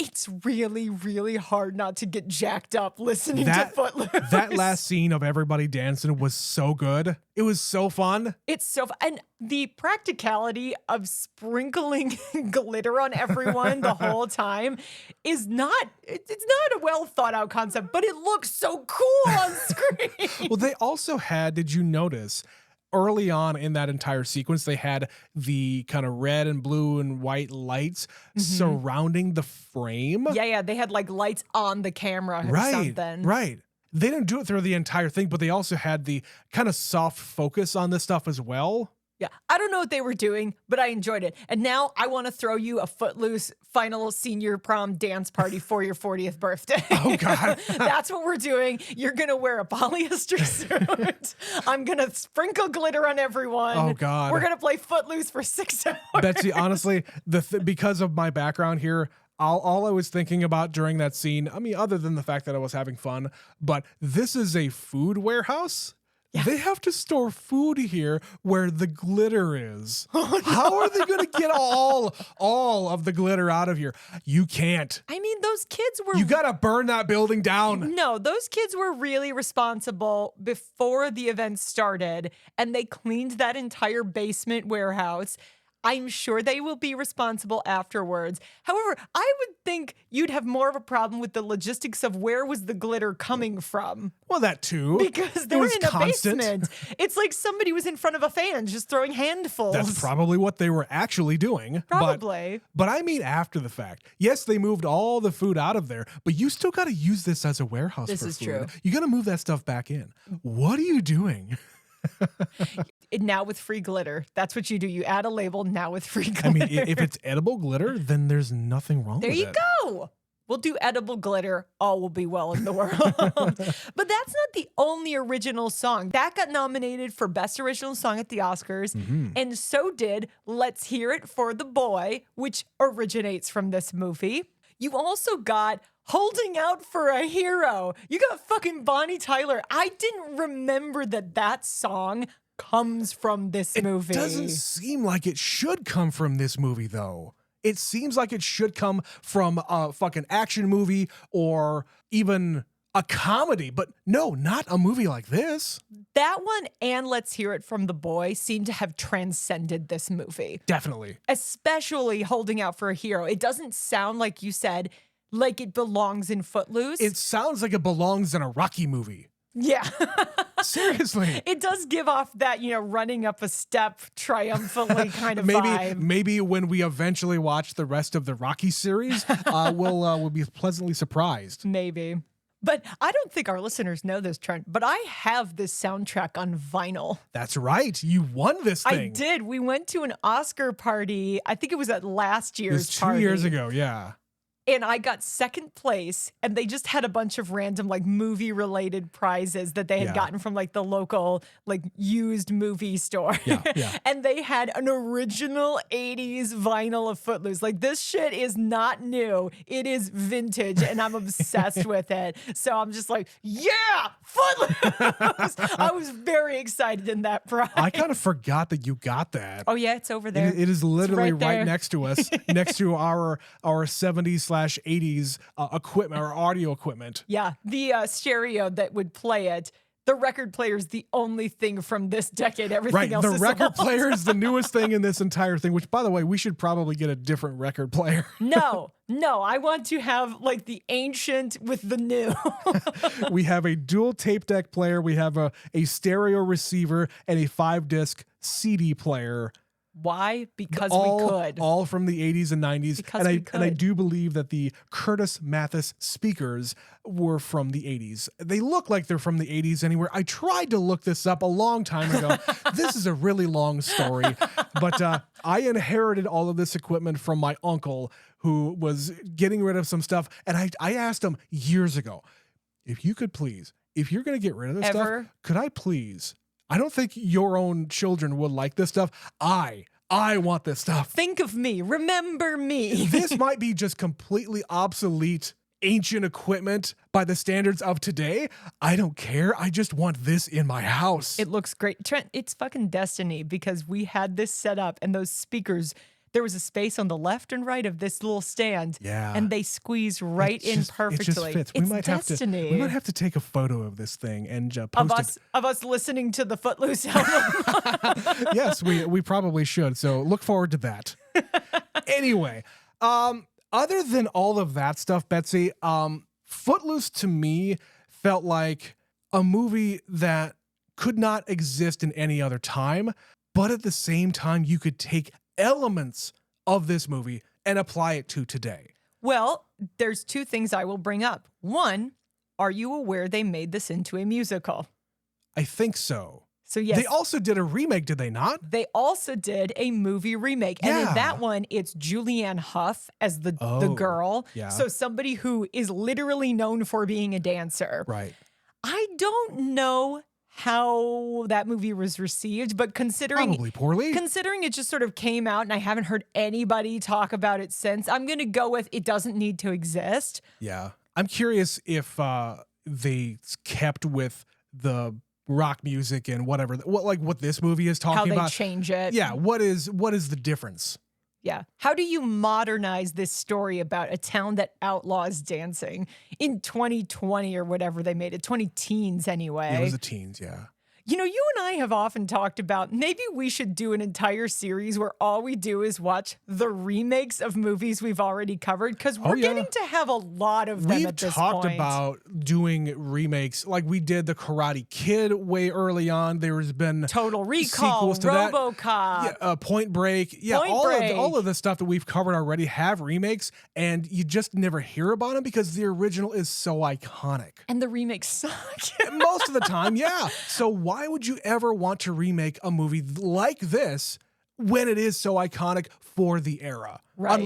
A: It's really, really hard not to get jacked up listening to Footloose.
B: That last scene of everybody dancing was so good. It was so fun.
A: It's so fun. And the practicality of sprinkling glitter on everyone the whole time is it's not a well thought out concept, but it looks so cool on screen.
B: Well, they also had, did you notice, early on in that entire sequence, they had the kind of red and blue and white lights surrounding the frame.
A: Yeah. They had like lights on the camera or something.
B: Right. They didn't do it through the entire thing, but they also had the kind of soft focus on this stuff as well.
A: Yeah, I don't know what they were doing, but I enjoyed it. And now I want to throw you a Footloose final senior prom dance party for your 40th birthday.
B: Oh, God.
A: That's what we're doing. You're going to wear a polyester suit. I'm going to sprinkle glitter on everyone.
B: Oh, God.
A: We're going to play Footloose for 6 hours.
B: Betsy, honestly, because of my background here, all I was thinking about during that scene, I mean, other than the fact that I was having fun, but this is a food warehouse. Yeah. They have to store food here where the glitter is. Oh, no. How are they going to get all of the glitter out of here? You can't.
A: I mean, those kids were...
B: You got to burn that building down.
A: No, those kids were really responsible before the event started, and they cleaned that entire basement warehouse. I'm sure they will be responsible afterwards. However, I would think you'd have more of a problem with the logistics of where was the glitter coming from.
B: Well, that too.
A: Because they're in a basement. It's like somebody was in front of a fan just throwing handfuls.
B: That's probably what they were actually doing.
A: Probably.
B: But I mean after the fact. Yes, they moved all the food out of there, but you still got to use this as a warehouse for food.
A: This is true.
B: You got to move that stuff back in. What are you doing?
A: Now with free glitter. That's what you do. You add a label, now with free glitter.
B: I mean, if it's edible glitter, then there's nothing wrong with it.
A: There you go. We'll do edible glitter. All will be well in the world. But that's not the only original song. That got nominated for Best Original Song at the Oscars. And so did Let's Hear It for the Boy, which originates from this movie. You also got Holding Out for a Hero. You got fucking Bonnie Tyler. I didn't remember that song comes from this movie.
B: It doesn't seem like it should come from this movie, though. It seems like it should come from a fucking action movie or even a comedy, but no, not a movie like this.
A: That one and Let's Hear It from the Boy seem to have transcended this movie.
B: Definitely.
A: Especially Holding Out for a Hero. It doesn't sound, like you said, like it belongs in Footloose.
B: It sounds like it belongs in a Rocky movie.
A: Yeah.
B: Seriously.
A: It does give off that, running up a step triumphantly kind of vibe.
B: Maybe when we eventually watch the rest of the Rocky series, we'll be pleasantly surprised.
A: Maybe. But I don't think our listeners know this, Trent, but I have this soundtrack on vinyl.
B: That's right. You won this thing.
A: I did. We went to an Oscar party. I think it was at last year's party.
B: 2 years ago, yeah.
A: And I got second place, and they just had a bunch of random movie-related prizes that they had gotten from the local used movie store.
B: Yeah.
A: And they had an original 80s vinyl of Footloose. This shit is not new. It is vintage, and I'm obsessed with it. So I'm just yeah, Footloose! I was very excited in that prize.
B: I kind of forgot that you got that.
A: Oh yeah, it's over there.
B: It is literally right next to us, next to our 70s/80s equipment, our audio equipment.
A: Yeah, the stereo that would play it. The record player is the only thing from this decade. Everything else
B: is the record
A: old.
B: player is the newest thing in this entire thing, which, by the way, we should probably get a different record player.
A: No, I want to have the ancient with the new.
B: We have a dual tape deck player. We have a stereo receiver and a 5-disc CD player.
A: Why? Because we could.
B: All from the 80s and 90s.
A: Because we could.
B: And I do believe that the Curtis Mathis speakers were from the 80s. They look like they're from the 80s anywhere. I tried to look this up a long time ago. This is a really long story. But I inherited all of this equipment from my uncle who was getting rid of some stuff. And I asked him years ago, if you could please, if you're going to get rid of this stuff, could I please I don't think your own children would like this stuff. I want this stuff.
A: Think of me. Remember me.
B: This might be just completely obsolete, ancient equipment by the standards of today. I don't care. I just want this in my house.
A: It looks great. Trent, it's fucking destiny because we had this set up and those speakers, there was a space on the left and right of this little stand.
B: Yeah.
A: And they squeeze right in perfectly.
B: It just fits.
A: It's
B: We might have to take a photo of this thing and post
A: of us listening to the Footloose album.
B: Yes, we probably should. So look forward to that. Anyway, other than all of that stuff, Betsy, Footloose to me felt like a movie that could not exist in any other time, but at the same time, you could take elements of this movie and apply it to today.
A: Well, there's two things I will bring up. One, are you aware they made this into a musical?
B: I think so.
A: So yes.
B: They also did a remake, did they not?
A: They also did a movie remake. And
B: Yeah.
A: in that one, it's Julianne Hough as the girl.
B: Yeah.
A: So somebody who is literally known for being a dancer.
B: Right.
A: I don't know how that movie was received, but
B: Probably poorly.
A: considering it just sort of came out and I haven't heard anybody talk about it since, I'm going to go with it doesn't need to exist.
B: Yeah. I'm curious if they kept with the rock music and whatever, what this movie is
A: How
B: talking
A: they
B: about.
A: change it.
B: Yeah. What is the difference?
A: Yeah. How do you modernize this story about a town that outlaws dancing in 2020 or whatever they made it, 20 teens anyway?
B: It was the teens. Yeah.
A: You know, you and I have often talked about maybe we should do an entire series where all we do is watch the remakes of movies we've already covered because we're getting to have a lot of them at this point.
B: We've talked about doing remakes like we did the Karate Kid way early on. There's been
A: Total Recall,
B: sequels to that.
A: RoboCop,
B: Yeah, Point Break. Yeah,
A: Point
B: all
A: Break.
B: of the stuff that we've covered already have remakes, and you just never hear about them because the original is so iconic.
A: and the remakes suck.
B: Most of the time, yeah. So why would you ever want to remake a movie like this when it is so iconic for the era?
A: Right.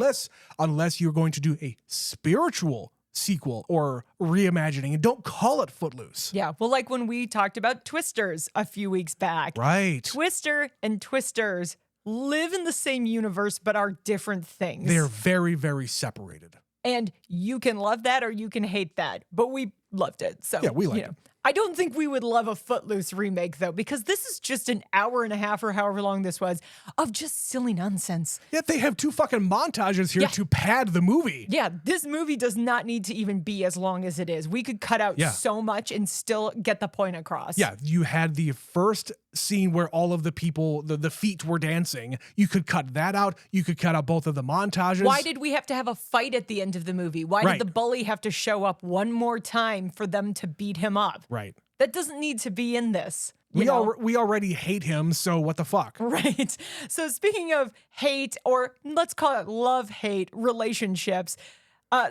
B: Unless you're going to do a spiritual sequel or reimagining, and don't call it Footloose.
A: Yeah, well, like when we talked about Twisters a few weeks back.
B: Right.
A: Twister and Twisters live in the same universe but are different things.
B: They're very, very separated.
A: And you can love that or you can hate that, but we loved it. So
B: Yeah, we liked it.
A: I don't think we would love a Footloose remake though, because this is just an hour and a half or however long this was of just silly nonsense.
B: Yet they have two fucking montages here to pad the movie.
A: Yeah, this movie does not need to even be as long as it is. We could cut out so much and still get the point across.
B: Yeah, you had the first scene where all of the people, the feet were dancing. You could cut that out. You could cut out both of the montages.
A: Why did we have to have a fight at the end of the movie? Why did the bully have to show up one more time for them to beat him up?
B: Right.
A: That doesn't need to be in this.
B: We already hate him, so what the fuck?
A: Right. So speaking of hate, or let's call it love-hate relationships,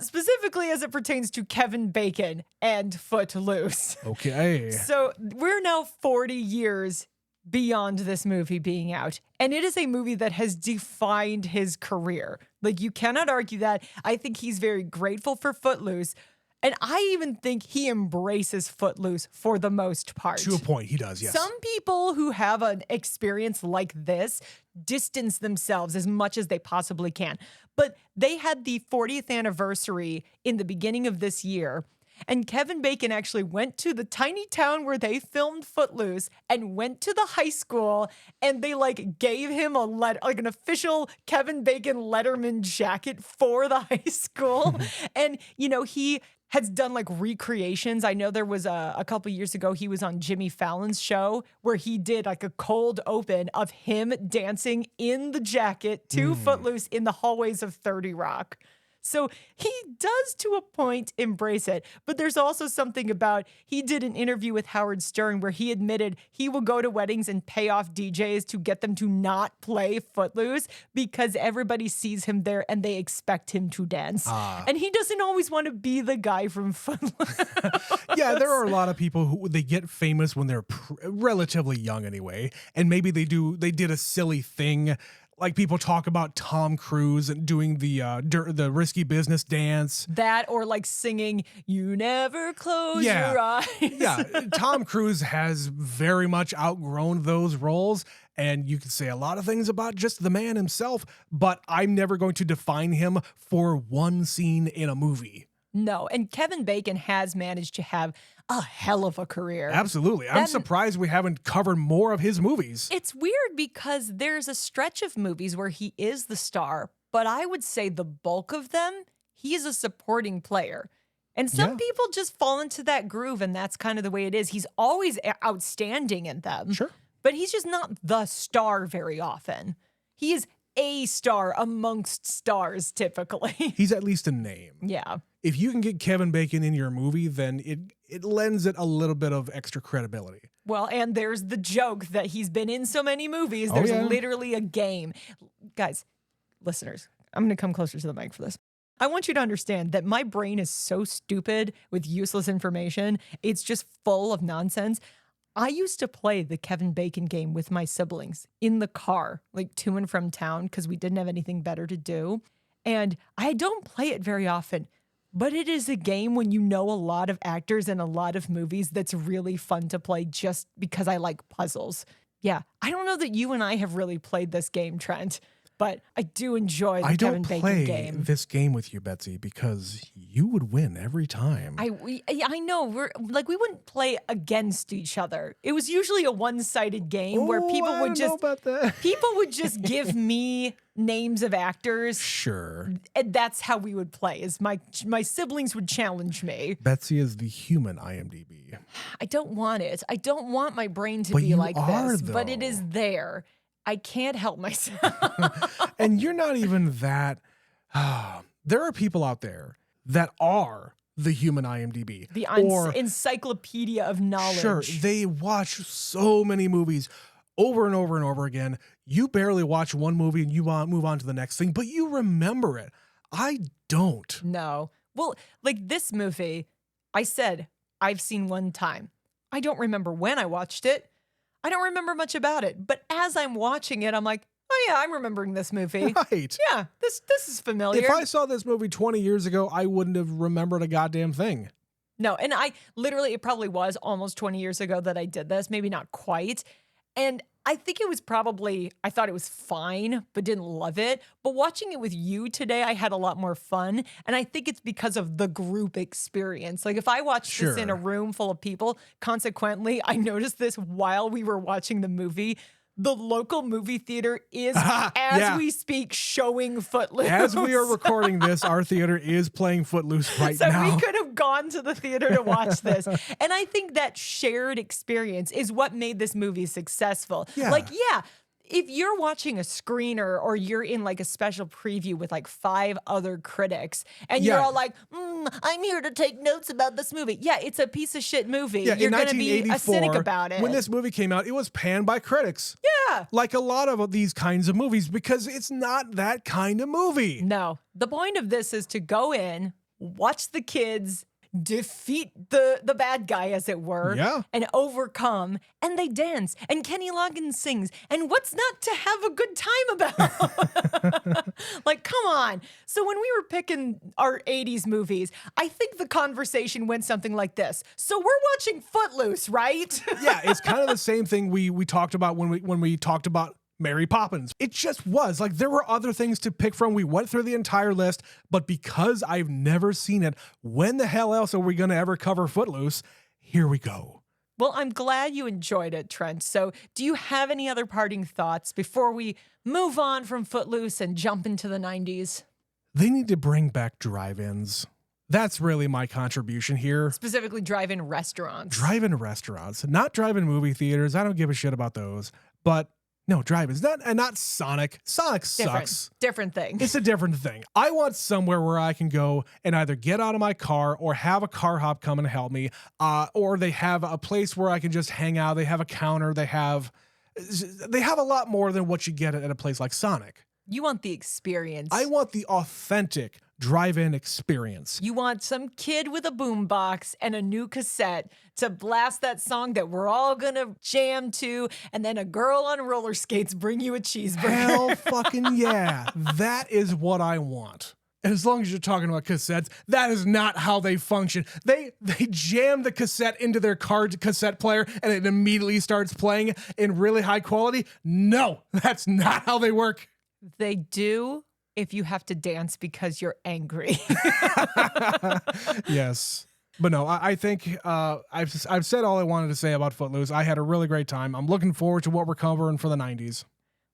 A: specifically as it pertains to Kevin Bacon and Footloose.
B: Okay.
A: So we're now 40 years beyond this movie being out, and it is a movie that has defined his career. Like, you cannot argue that. I think he's very grateful for Footloose, and I even think he embraces Footloose for the most part.
B: To a point, he does, yes.
A: Some people who have an experience like this distance themselves as much as they possibly can. But they had the 40th anniversary in the beginning of this year, and Kevin Bacon actually went to the tiny town where they filmed Footloose and went to the high school, and they gave him a an official Kevin Bacon Letterman jacket for the high school. And he has done recreations. I know there was a couple years ago, he was on Jimmy Fallon's show where he did a cold open of him dancing in the jacket to Footloose in the hallways of 30 Rock. So he does, to a point, embrace it. But there's also something about, he did an interview with Howard Stern where he admitted he will go to weddings and pay off DJs to get them to not play Footloose because everybody sees him there and they expect him to dance. And he doesn't always want to be the guy from Footloose.
B: Yeah, there are a lot of people who they get famous when they're relatively young anyway. And maybe they did a silly thing like people talk about Tom Cruise and doing the risky business dance.
A: That or like singing, "You never close your eyes."
B: Yeah, Tom Cruise has very much outgrown those roles. And you can say a lot of things about just the man himself, but I'm never going to define him for one scene in a movie.
A: No, and Kevin Bacon has managed to have a hell of a career.
B: Absolutely. I'm surprised we haven't covered more of his movies.
A: It's weird because there's a stretch of movies where he is the star, but I would say the bulk of them, he's a supporting player. And some people just fall into that groove, and that's kind of the way it is. He's always outstanding in them.
B: Sure.
A: But he's just not the star very often. He is a star amongst stars, typically.
B: He's at least a name.
A: Yeah.
B: If you can get Kevin Bacon in your movie, then it lends it a little bit of extra credibility.
A: Well, and there's the joke that he's been in so many movies. There's literally a game. Guys, listeners, I'm going to come closer to the mic for this. I want you to understand that my brain is so stupid with useless information. It's just full of nonsense. I used to play the Kevin Bacon game with my siblings in the car, like to and from town, because we didn't have anything better to do. And I don't play it very often, but it is a game when you know a lot of actors and a lot of movies that's really fun to play just because I like puzzles. Yeah, I don't know that you and I have really played this game, Trent, but I do enjoy the Kevin Bacon game.
B: I don't play this game with you, Betsy, because you would win every time.
A: I know. We wouldn't play against each other. It was usually a one-sided game where people would just give me names of actors.
B: Sure.
A: And that's how we would play. Is my siblings would challenge me.
B: Betsy is the human IMDb.
A: I don't want it. I don't want my brain to
B: But
A: be
B: you
A: like
B: are,
A: this,
B: though.
A: but it is there. I can't help myself.
B: And you're not even that. There are people out there that are the human IMDb.
A: The encyclopedia of knowledge.
B: Sure, they watch so many movies over and over and over again. You barely watch one movie and you move on to the next thing, but you remember it. I don't.
A: No. Well, like this movie, I said, I've seen one time. I don't remember when I watched it. I don't remember much about it, but as I'm watching it, I'm like, oh yeah, I'm remembering this movie.
B: Right.
A: Yeah, this is familiar.
B: If I saw this movie 20 years ago, I wouldn't have remembered a goddamn thing.
A: No, and it probably was almost 20 years ago that I did this, maybe not quite. And I think I thought it was fine, but didn't love it. But watching it with you today, I had a lot more fun. And I think it's because of the group experience. Like if I watched this in a room full of people, consequently, I noticed this while we were watching the movie. The local movie theater is, as we speak, showing Footloose.
B: As we are recording this, our theater is playing Footloose now.
A: So we could have gone to the theater to watch this. And I think that shared experience is what made this movie successful.
B: Yeah.
A: Like, if you're watching a screener or you're in like a special preview with like 5 other critics and you're all like, I'm here to take notes about this movie. Yeah, it's a piece of shit movie.
B: Yeah,
A: you're going to be a cynic about it.
B: When this movie came out, it was panned by critics.
A: Yeah.
B: Like a lot of these kinds of movies, because it's not that kind of movie.
A: No. The point of this is to go in, watch the kids defeat the bad guy, as it were, and overcome, and they dance, and Kenny Loggins sings, and what's not to have a good time about? Like, come on. So when we were picking our 80s movies, I think the conversation went something like this. So we're watching Footloose, right?
B: Yeah, it's kind of the same thing we talked about when we talked about Mary Poppins. It just was like there were other things to pick from. We went through the entire list, but because I've never seen it, when the hell else are we going to ever cover Footloose? Here we go.
A: Well, I'm glad you enjoyed it, Trent. So do you have any other parting thoughts before we move on from Footloose and jump into the 90s?
B: They need to bring back drive-ins. That's really my contribution here.
A: Specifically drive-in restaurants.
B: Drive-in restaurants, not drive-in movie theaters. I don't give a shit about those, but no, drive-ins, not Sonic. Sonic sucks.
A: Different thing.
B: It's a different thing. I want somewhere where I can go and either get out of my car or have a car hop come and help me, or they have a place where I can just hang out. They have a counter. They have a lot more than what you get at a place like Sonic.
A: You want the experience.
B: I want the authentic drive-in experience.
A: You want some kid with a boombox and a new cassette to blast that song that we're all gonna jam to, and then a girl on roller skates bring you a cheeseburger.
B: Hell fucking yeah. That is what I want. And as long as you're talking about cassettes, that is not how they function. They jam the cassette into their cassette player and it immediately starts playing in really high quality. No, that's not how they work.
A: They do if you have to dance because you're angry.
B: Yes. But no, I think I've said all I wanted to say about Footloose. I had a really great time. I'm looking forward to what we're covering for the 90s.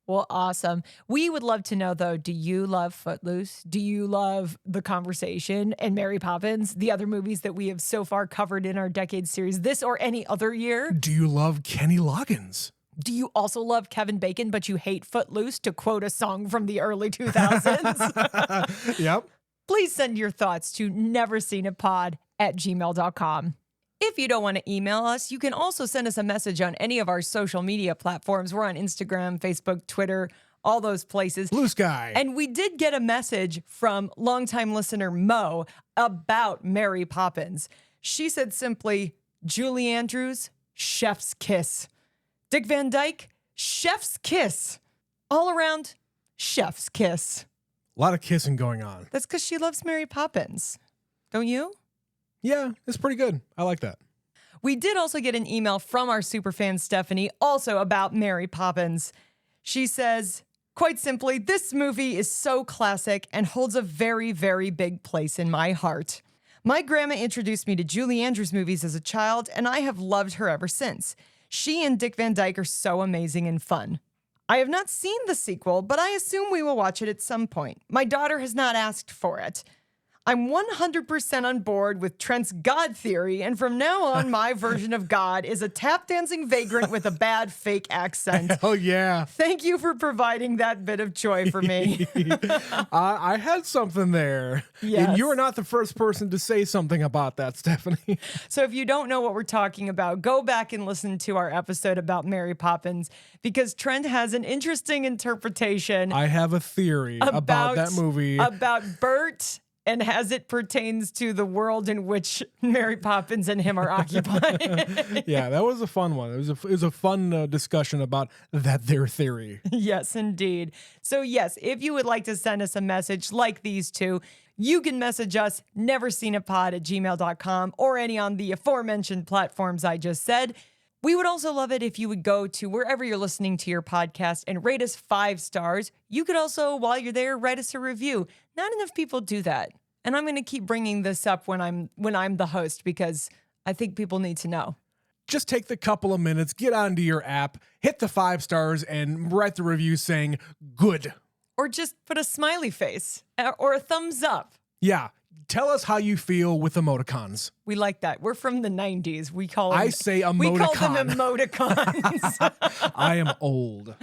A: Well, awesome. We would love to know, though, do you love Footloose? Do you love The Conversation and Mary Poppins, the other movies that we have so far covered in our decade series, this or any other year?
B: Do you love Kenny Loggins?
A: Do you also love Kevin Bacon, but you hate Footloose, to quote a song from the early 2000s?
B: Yep.
A: Please send your thoughts to neverseenitpod@gmail.com. If you don't want to email us, you can also send us a message on any of our social media platforms. We're on Instagram, Facebook, Twitter, all those places.
B: Blue Sky.
A: And we did get a message from longtime listener Mo about Mary Poppins. She said simply, Julie Andrews, chef's kiss. Dick Van Dyke, chef's kiss. All around, chef's kiss.
B: A lot of kissing going on.
A: That's because she loves Mary Poppins. Don't you?
B: Yeah, it's pretty good. I like that.
A: We did also get an email from our superfan Stephanie, also about Mary Poppins. She says, quite simply, this movie is so classic and holds a very, very big place in my heart. My grandma introduced me to Julie Andrews movies as a child, and I have loved her ever since. She and Dick Van Dyke are so amazing and fun. I have not seen the sequel, but I assume we will watch it at some point. My daughter has not asked for it. I'm 100% on board with Trent's God theory, and from now on, my version of God is a tap-dancing vagrant with a bad fake accent.
B: Hell yeah.
A: Thank you for providing that bit of joy for me.
B: I had something there.
A: Yes.
B: And you are not the first person to say something about that, Stephanie.
A: So if you don't know what we're talking about, go back and listen to our episode about Mary Poppins, because Trent has an interesting interpretation.
B: I have a theory about that movie.
A: About Bert and as it pertains to the world in which Mary Poppins and him are occupied.
B: Yeah, that was a fun one. It was a fun discussion about their theory.
A: Yes, indeed. So yes, if you would like to send us a message like these two, you can message us, neverseenitpod@gmail.com, or any on the aforementioned platforms I just said. We would also love it if you would go to wherever you're listening to your podcast and rate us 5 stars. You could also, while you're there, write us a review. Not enough people do that. And I'm going to keep bringing this up when I'm the host, because I think people need to know.
B: Just take the couple of minutes, get onto your app, hit the 5 stars, and write the review saying good.
A: Or just put a smiley face or a thumbs up.
B: Yeah. Tell us how you feel with emoticons.
A: We like that. We're from the 90s. We call them,
B: I say emoticon.
A: We call them emoticons.
B: I am old.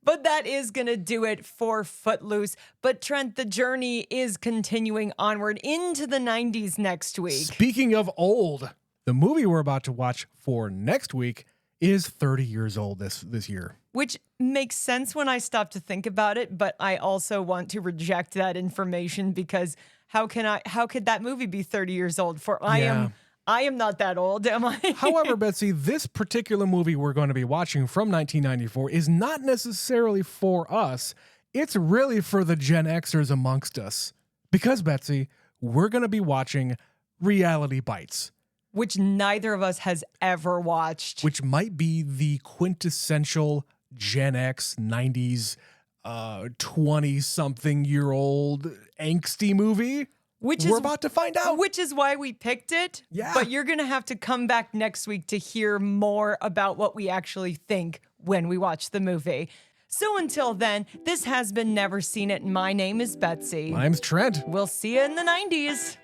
A: But that is going to do it for Footloose. But Trent, the journey is continuing onward into the 90s next week.
B: Speaking of old, the movie we're about to watch for next week is 30 years old this year.
A: Which makes sense when I stop to think about it, but I also want to reject that information, because how could that movie be 30 years old? I am not that old, am I?
B: However, Betsy, this particular movie we're going to be watching from 1994 is not necessarily for us. It's really for the Gen Xers amongst us. Because, Betsy, we're going to be watching Reality Bites.
A: Which neither of us has ever watched.
B: Which might be the quintessential Gen X 90s 20-something-year-old angsty movie. We're about to find out.
A: Which is why we picked it.
B: Yeah.
A: But you're going to have to come back next week to hear more about what we actually think when we watch the movie. So until then, this has been Never Seen It. My name is Betsy.
B: My name's Trent.
A: We'll see you in the 90s.